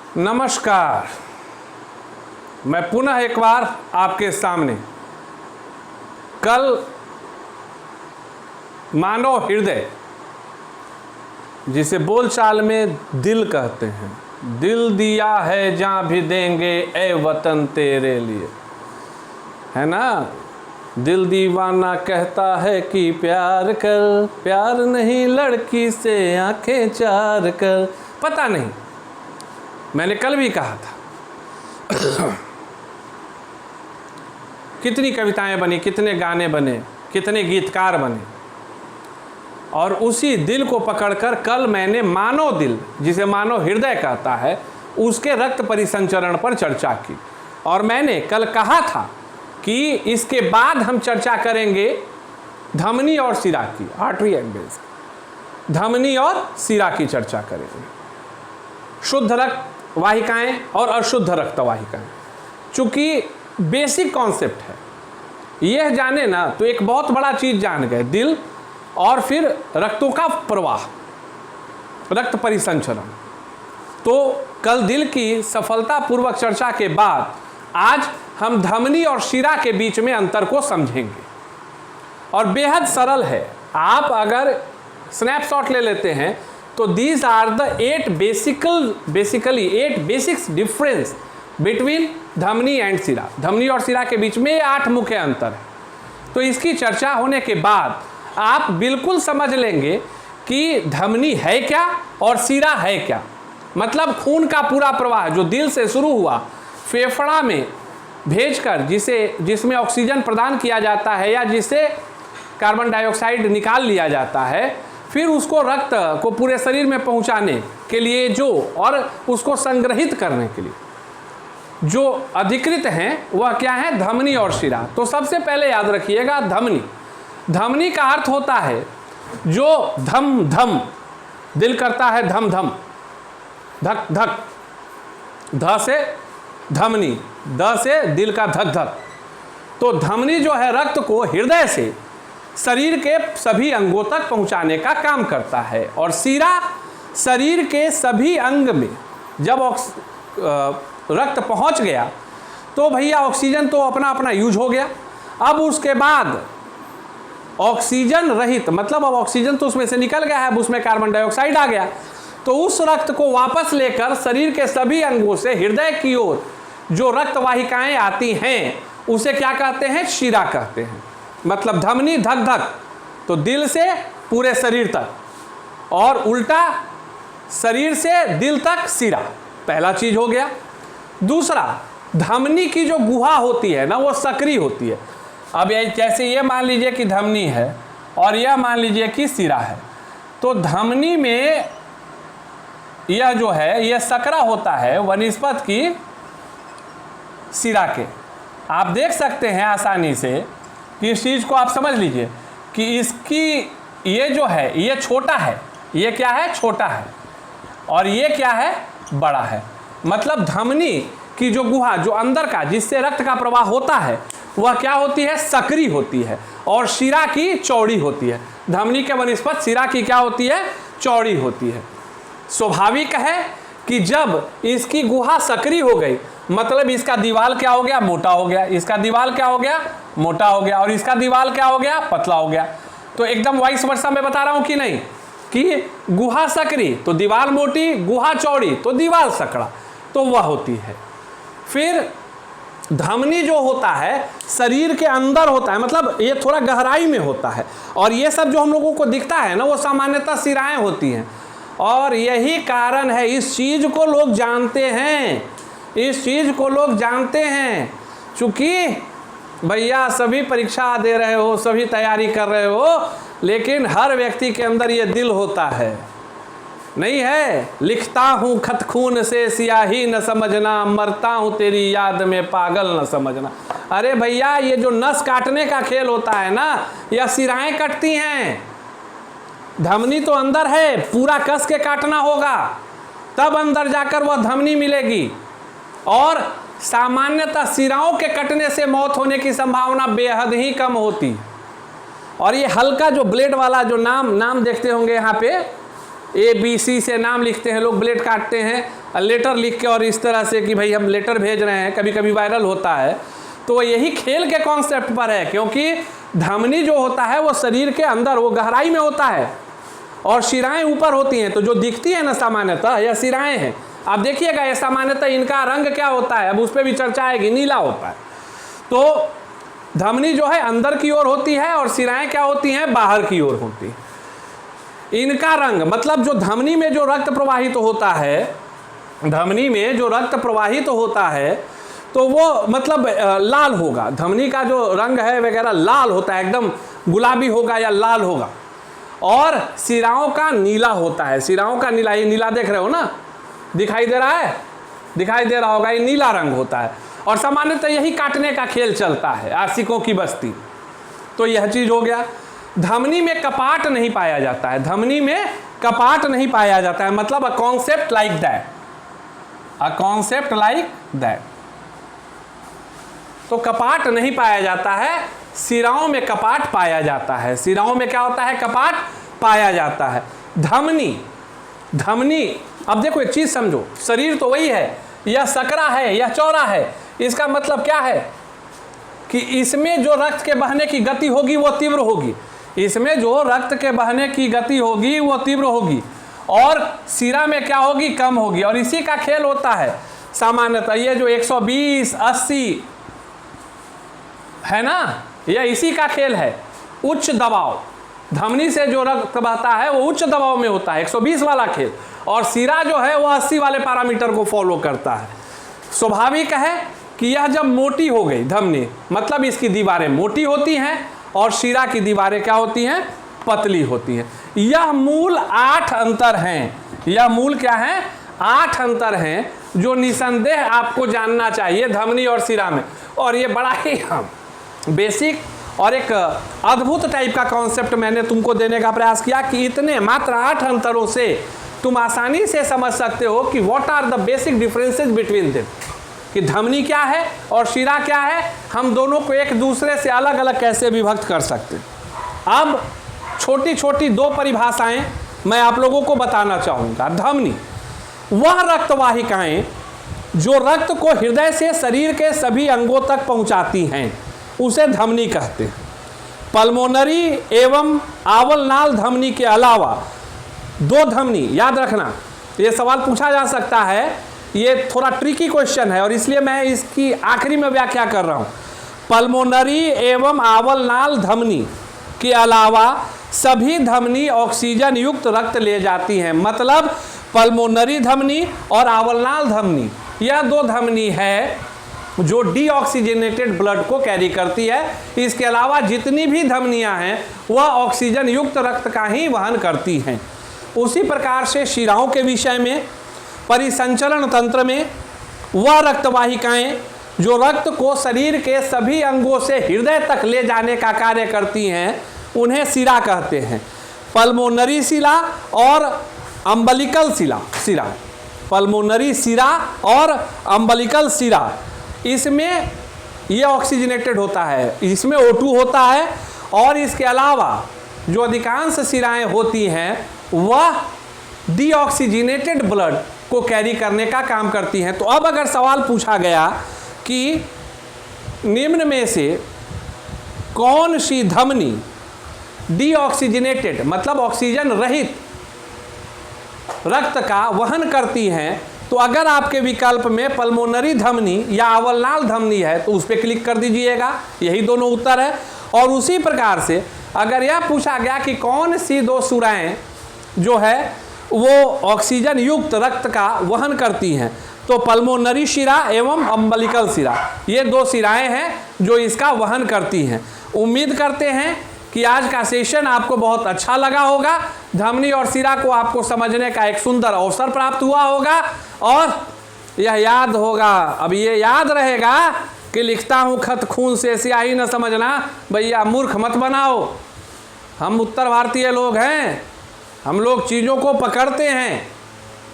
नमस्कार। मैं पुनः एक बार आपके सामने कल मानव हृदय, जिसे बोलचाल में दिल कहते हैं, दिल दिया है जहाँ भी देंगे ए वतन तेरे लिए, है ना। दिल दीवाना कहता है कि प्यार कर, प्यार नहीं लड़की से आंखें चार कर। पता नहीं, मैंने कल भी कहा था कितनी कविताएं बनी, कितने गाने बने, कितने गीतकार बने, और उसी दिल को पकड़कर कल मैंने मानव दिल, जिसे मानव हृदय कहता है, उसके रक्त परिसंचरण पर चर्चा की। और मैंने कल कहा था कि इसके बाद हम चर्चा करेंगे धमनी और शिरा की, आर्टरी एंड वेन्स, धमनी और शिरा की चर्चा करेंगे। शुद्ध रक्त वाहिकाएं और अशुद्ध रक्त वाहिकाएं, चूंकि बेसिक कॉन्सेप्ट है, यह जाने ना तो एक बहुत बड़ा चीज जान गए, दिल और फिर रक्तों का प्रवाह, रक्त परिसंचरण। तो कल दिल की सफलतापूर्वक चर्चा के बाद आज हम धमनी और शिरा के बीच में अंतर को समझेंगे। और बेहद सरल है, आप अगर स्नैपशॉट ले लेते हैं तो these are the 8 basics difference between dhamni and shira. धमनी और शिरा के बीच में 8 मुख्य अंतर है। तो इसकी चर्चा होने के बाद आप बिल्कुल समझ लेंगे कि धमनी है क्या और शिरा है क्या। मतलब खून का पूरा प्रवाह जो दिल से शुरू हुआ, फेफड़ा में भेजकर जिसमें ऑक्सीजन प्रदान किया जाता है या जिससे कार्बन डाइऑक्साइड निकाल लिया जाता है, फिर उसको रक्त को पूरे शरीर में पहुंचाने के लिए और उसको संग्रहित करने के लिए जो अधिकृत हैं वह क्या है, धमनी और शिरा। तो सबसे पहले याद रखिएगा धमनी। धमनी का अर्थ होता है जो धम धम, दिल करता है धम धम, धक धक, ध से धमनी, द से दिल का धक धक। तो धमनी जो है रक्त को हृदय से शरीर के सभी अंगों तक पहुंचाने का काम करता है, और शिरा शरीर के सभी अंग में जब रक्त पहुंच गया तो भैया ऑक्सीजन तो अपना अपना यूज हो गया। अब उसके बाद ऑक्सीजन रहित, मतलब अब ऑक्सीजन तो उसमें से निकल गया है, अब उसमें कार्बन डाइऑक्साइड आ गया, तो उस रक्त को वापस लेकर शरीर के सभी अंगों से हृदय की ओर जो रक्त वाहिकाएं आती हैं उसे क्या कहते हैं, शिरा कहते हैं। मतलब धमनी धक धक, तो दिल से पूरे शरीर तक, और उल्टा शरीर से दिल तक शिरा। पहला चीज हो गया। दूसरा, धमनी की जो गुहा होती है ना वो सक्रिय होती है। अब जैसे ये मान लीजिए कि धमनी है और यह मान लीजिए कि शिरा है, तो धमनी में यह जो है यह सकरा होता है वनिस्पत की शिरा के। आप देख सकते हैं आसानी से कि इस चीज़ को आप समझ लीजिए कि इसकी ये जो है ये छोटा है, ये क्या है, छोटा है, और ये क्या है, बड़ा है। मतलब धमनी की जो गुहा, जो अंदर का जिससे रक्त का प्रवाह होता है, वह क्या होती है, सक्रिय होती है, और शिरा की चौड़ी होती है। धमनी के वनिस्पत शिरा की क्या होती है, चौड़ी होती है। स्वाभाविक है कि जब इसकी गुहा सक्रिय हो गई, मतलब इसका दीवाल क्या हो गया, मोटा हो गया, इसका दीवाल क्या हो गया, मोटा हो गया, और इसका दीवाल क्या हो गया, पतला हो गया। तो एकदम वाइस वर्सा में बता रहा हूं कि नहीं, कि गुहा सक्रिय तो दीवाल मोटी, गुहा चौड़ी तो दीवाल सकड़ा, तो वह होती है। फिर धमनी जो होता है शरीर के अंदर होता है, मतलब ये थोड़ा गहराई में होता है, और ये सब जो हम लोगों को दिखता है ना वो सामान्यतः शिराएं होती हैं। और यही कारण है, इस चीज को लोग जानते हैं, इस चीज को लोग जानते हैं, चूंकि भैया सभी परीक्षा दे रहे हो, सभी तैयारी कर रहे हो, लेकिन हर व्यक्ति के अंदर ये दिल होता है, नहीं है। लिखता हूँ खत खून से स्याही न समझना, मरता हूँ तेरी याद में पागल न समझना। अरे भैया ये जो नस काटने का खेल होता है ना, यह शिराएं कटती हैं। धमनी तो अंदर है, पूरा कस के काटना होगा, तब अंदर जाकर वह धमनी मिलेगी। और सामान्यतः शिराओं के कटने से मौत होने की संभावना बेहद ही कम होती। और ये हल्का जो ब्लेड वाला जो नाम देखते होंगे यहाँ पे, ABC से नाम लिखते हैं लोग, ब्लेड काटते हैं, लेटर लिख के और इस तरह से कि भाई हम लेटर भेज रहे हैं, कभी कभी वायरल होता है, तो यही खेल के कॉन्सेप्ट पर है, क्योंकि धमनी जो होता है वो शरीर के अंदर, वो गहराई में होता है और शिराएं ऊपर होती हैं। तो जो दिखती है ना सामान्यतः यह शिराएं हैं। आप देखिएगा ये सामान्यतः इनका रंग क्या होता है, अब उस पर भी चर्चा आएगी, नीला होता है। तो धमनी जो है अंदर की ओर होती है और शिराएं क्या होती हैं, बाहर की ओर होती है। इनका रंग मतलब जो धमनी में जो रक्त प्रवाहित होता है, धमनी में जो रक्त प्रवाहित होता है तो वो मतलब लाल होगा। धमनी का जो रंग है वगैरह लाल होता है, एकदम गुलाबी होगा या लाल होगा। और शिराओं का नीला होता है, शिराओं का नीला, ये नीला देख रहे हो ना, दिखाई दे रहा है, दिखाई दे रहा होगा, ये नीला रंग होता है। और सामान्यतः यही काटने का खेल चलता है, आशिकों की बस्ती। तो यह चीज हो गया। धमनी में कपाट नहीं पाया जाता है, धमनी में कपाट नहीं पाया जाता है, मतलब a concept like that, a concept like that. तो कपाट नहीं पाया जाता है, शिराओं में कपाट पाया जाता है। शिराओं में क्या होता है, कपाट पाया जाता है। धमनी, धमनी, अब देखो एक चीज समझो, शरीर तो वही है, यह सकरा है, यह चौड़ा है। इसका मतलब क्या है कि इसमें जो रक्त के बहने की गति होगी वो तीव्र होगी, इसमें जो रक्त के बहने की गति होगी वो तीव्र होगी, और शिरा में क्या होगी, कम होगी। और इसी का खेल होता है सामान्यतः। ये जो 120, 80 है ना, यह इसी का खेल है। उच्च दबाव, धमनी से जो रक्त बहता है वो उच्च दबाव में होता है, 120 वाला खेल, और शिरा जो है वो 80 वाले पैरामीटर को फॉलो करता है। स्वाभाविक है कि यह जब मोटी हो गई धमनी, मतलब इसकी दीवारें मोटी होती हैं और शिरा की दीवारें क्या होती हैं, पतली होती हैं। यह मूल 8 अंतर हैं, यह मूल क्या है, 8 अंतर हैं जो निसंदेह आपको जानना चाहिए धमनी और शिरा में। और ये बड़ा ही बेसिक और एक अद्भुत टाइप का कॉन्सेप्ट मैंने तुमको देने का प्रयास किया कि इतने मात्र 8 अंतरों से तुम आसानी से समझ सकते हो कि what are the basic differences between them, कि धमनी क्या है और शिरा क्या है, हम दोनों को एक दूसरे से अलग अलग कैसे विभक्त कर सकते हैं। अब छोटी छोटी 2 परिभाषाएं मैं आप लोगों को बताना चाहूँगा। धमनी वह रक्तवाहिकाएं जो रक्त को हृदय से शरीर के सभी अंगों तक पहुँचाती हैं, उसे धमनी कहते हैं। पल्मोनरी एवं आवलनाल धमनी के अलावा 2 धमनी, याद रखना ये सवाल पूछा जा सकता है, ये थोड़ा ट्रिकी क्वेश्चन है और इसलिए मैं इसकी आखिरी में व्याख्या कर रहा हूँ। पल्मोनरी एवं आवलनाल धमनी के अलावा सभी धमनी ऑक्सीजन युक्त रक्त ले जाती हैं। मतलब पल्मोनरी धमनी और आवलनाल धमनी, यह 2 धमनी है जो डीऑक्सीजनेटेड ब्लड को कैरी करती है। इसके अलावा जितनी भी धमनियां हैं वह ऑक्सीजन युक्त रक्त का ही वहन करती हैं। उसी प्रकार से शिराओं के विषय में, परिसंचरण तंत्र में वह रक्तवाहिकाएं जो रक्त को शरीर के सभी अंगों से हृदय तक ले जाने का कार्य करती हैं, उन्हें शिरा कहते हैं। पल्मोनरी शिरा और अम्बलिकल शिरा, पल्मोनरी शिरा और अम्बलिकल शिरा, इसमें ये ऑक्सीजनेटेड होता है, इसमें O2 होता है। और इसके अलावा जो अधिकांश शिराएं होती हैं वह डीऑक्सीजनेटेड ब्लड को कैरी करने का काम करती हैं। तो अब अगर सवाल पूछा गया कि निम्न में से कौन सी धमनी डीऑक्सीजनेटेड मतलब ऑक्सीजन रहित रक्त का वहन करती हैं, तो अगर आपके विकल्प में पल्मोनरी धमनी या आवलनाल धमनी है तो उस पर क्लिक कर दीजिएगा, यही दोनों उत्तर है। और उसी प्रकार से अगर यह पूछा गया कि कौन सी 2 शिराएं जो है वो ऑक्सीजन युक्त रक्त का वहन करती हैं, तो पल्मोनरी शिरा एवं अम्बलिकल शिरा, ये 2 शिराएं हैं जो इसका वहन करती हैं। उम्मीद करते हैं कि आज का सेशन आपको बहुत अच्छा लगा होगा, धमनी और शिरा को आपको समझने का एक सुंदर अवसर प्राप्त हुआ होगा और यह याद होगा, अब ये याद रहेगा कि लिखता हूँ खत खून से स्याही न समझना, भैया मूर्ख मत बनाओ। हम उत्तर भारतीय लोग हैं, हम लोग चीज़ों को पकड़ते हैं,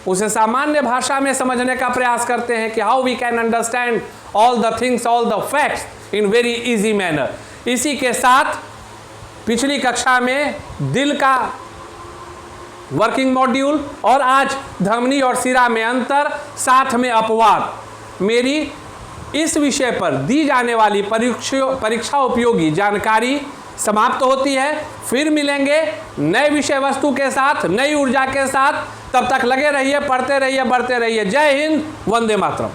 उसे सामान्य भाषा में समझने का प्रयास करते हैं कि how we can understand all the things, all the facts in very easy manner. इसी के साथ पिछली कक्षा में दिल का वर्किंग मॉड्यूल और आज धमनी और सिरा में अंतर, साथ में अपवाद। मेरी इस विषय पर दी जाने वाली परीक्षा उपयोगी जानकारी समाप्त होती है। फिर मिलेंगे नए विषय वस्तु के साथ, नई ऊर्जा के साथ। तब तक लगे रहिए, पढ़ते रहिए, बढ़ते रहिए। जय हिंद, वंदे मातरम।